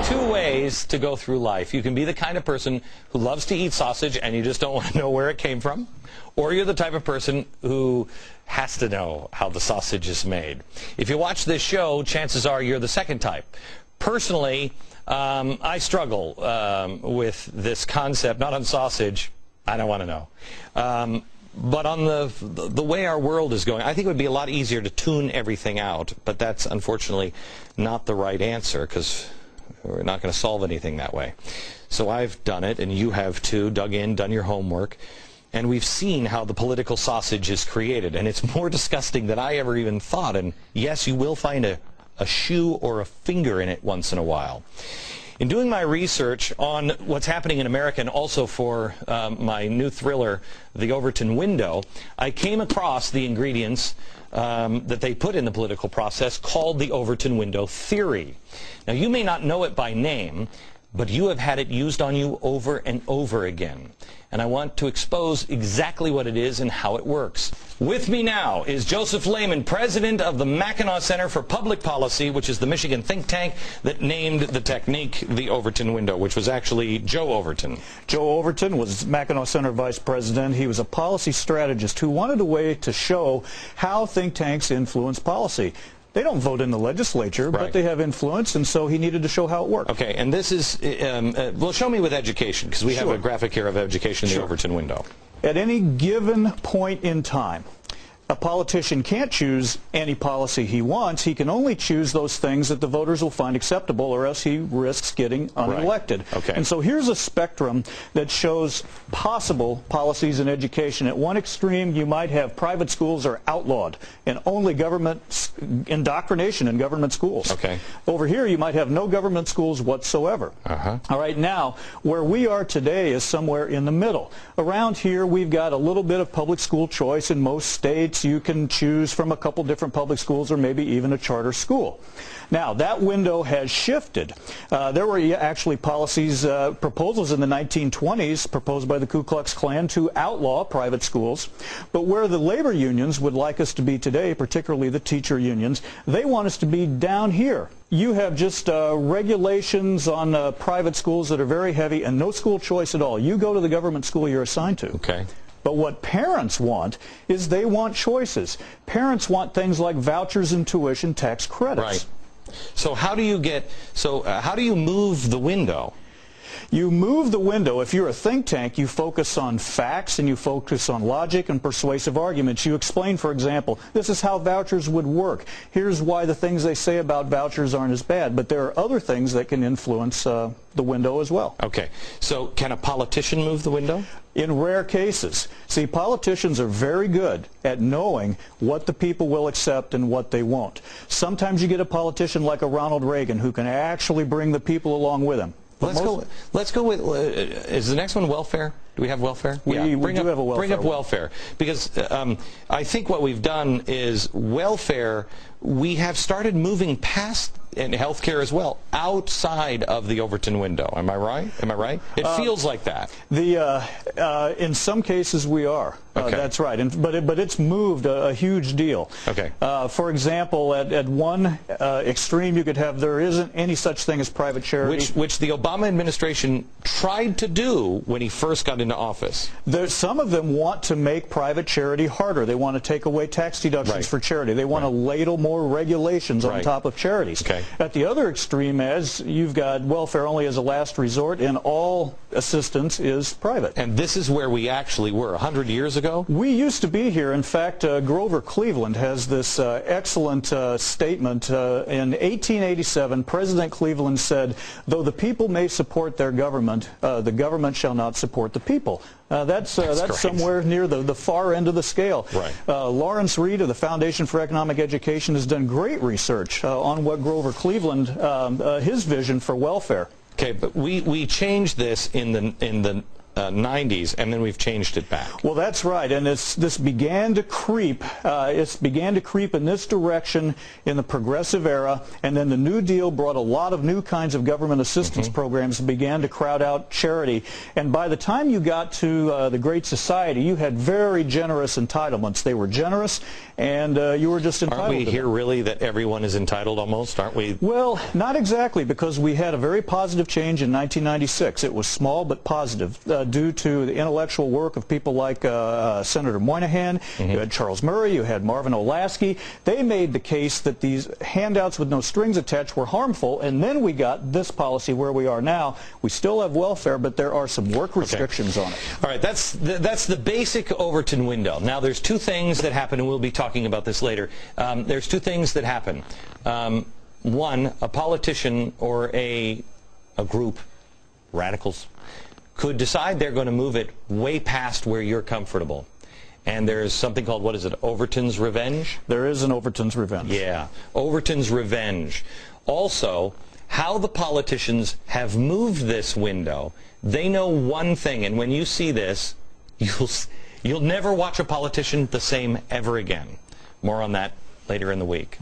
two ways to go through life. You can be the kind of person who loves to eat sausage and you just don't want to know where it came from, or you're the type of person who has to know how the sausage is made. If you watch this show, chances are you're the second type. Personally, I struggle with this concept, not on sausage. I don't want to know. But on the way our world is going, I think it would be a lot easier to tune everything out, but that's unfortunately not the right answer, because we're not going to solve anything that way. So I've done it, and you have too, dug in, done your homework, and we've seen how the political sausage is created, and it's more disgusting than I ever even thought. And yes, you will find a shoe or a finger in it once in a while. In doing my research on what's happening in America, and also for my new thriller, The Overton Window, I came across the ingredients that they put in the political process called the Overton Window theory. Now, you may not know it by name, but you have had it used on you over and over again. And I want to expose exactly what it is and how it works. With me now is Joseph Lehman, president of the Mackinac Center for Public Policy, which is the Michigan think tank that named the technique the Overton Window, which was actually Joe Overton. Joe Overton was Mackinac Center vice president. He was a policy strategist who wanted a way to show how think tanks influence policy. They don't vote in the legislature, right, but they have influence, and so he needed to show how it worked. Okay, and this is, well, show me with education, because we have a graphic here of education in the Overton Window. At any given point in time, a politician can't choose any policy he wants. He can only choose those things that the voters will find acceptable, or else he risks getting unelected. Right. Okay. And so here's a spectrum that shows possible policies in education. At one extreme, you might have private schools are outlawed and only government indoctrination in government schools. Okay. Over here, you might have no government schools whatsoever. All right, now, where we are today is somewhere in the middle. Around here, we've got a little bit of public school choice in most states. You can choose from a couple different public schools or maybe even a charter school. Now, that window has shifted. There were actually policies, proposals in the 1920s proposed by the Ku Klux Klan to outlaw private schools. But where the labor unions would like us to be today, particularly the teacher unions, they want us to be down here. You have just regulations on private schools that are very heavy and no school choice at all. You go to the government school you're assigned to. Okay. But what parents want is they want choices. Parents want things like vouchers and tuition tax credits. Right. So how do you get, how do you move the window? You move the window. If you're a think tank, you focus on facts and you focus on logic and persuasive arguments. You explain, for example, this is how vouchers would work. Here's why the things they say about vouchers aren't as bad. But there are other things that can influence the window as well. Okay. So can a politician move the window? In rare cases. See, politicians are very good at knowing what the people will accept and what they won't. Sometimes you get a politician like a Ronald Reagan who can actually bring the people along with him. Let's go with, is the next one welfare? Do we have welfare? We do have a welfare. Bring up welfare, because I think what we've done is welfare, we have started moving past, and healthcare as well, outside of the Overton window. Am I right? Am I right? It feels like that. In some cases we are. Okay. That's right. But it's moved a huge deal. Okay. For example, at one extreme you could have, there isn't any such thing as private charity. Which the Obama administration tried to do when he first got into office. Some of them want to make private charity harder. They want to take away tax deductions for charity. They want to ladle more regulations on top of charities. Okay. At the other extreme, as you've got welfare only as a last resort, and all assistance is private. And this is where we actually were 100 years ago? We used to be here. In fact, Grover Cleveland has this excellent statement. In 1887, President Cleveland said, "Though the people may support their government, the government shall not support the people." That's somewhere near the far end of the scale. Right. Lawrence Reed of the Foundation for Economic Education has done great research on what Grover Cleveland, his vision for welfare. Okay, but we changed this in the 90s, and then we've changed it back. Well, that's right, and this began to creep. It began to creep in this direction in the progressive era, and then the New Deal brought a lot of new kinds of government assistance programs and began to crowd out charity. And by the time you got to the Great Society, you had very generous entitlements. They were generous, and you were just entitled. Aren't we here really that everyone is entitled almost, aren't we? Well, not exactly, because we had a very positive change in 1996. It was small but positive. Due to the intellectual work of people like Senator Moynihan, you had Charles Murray, you had Marvin Olasky. They made the case that these handouts with no strings attached were harmful, and then we got this policy where we are now. We still have welfare, but there are some work restrictions on it. All right, that's the basic Overton window. Now, there's two things that happen, and we'll be talking about this later. There's two things that happen. One, a politician or a group, radicals, could decide they're going to move it way past where you're comfortable. And there's something called, what is it, Overton's revenge? There is an Overton's revenge. Yeah, Overton's revenge. Also, how the politicians have moved this window, they know one thing, and when you see this, you'll never watch a politician the same ever again. More on that later in the week.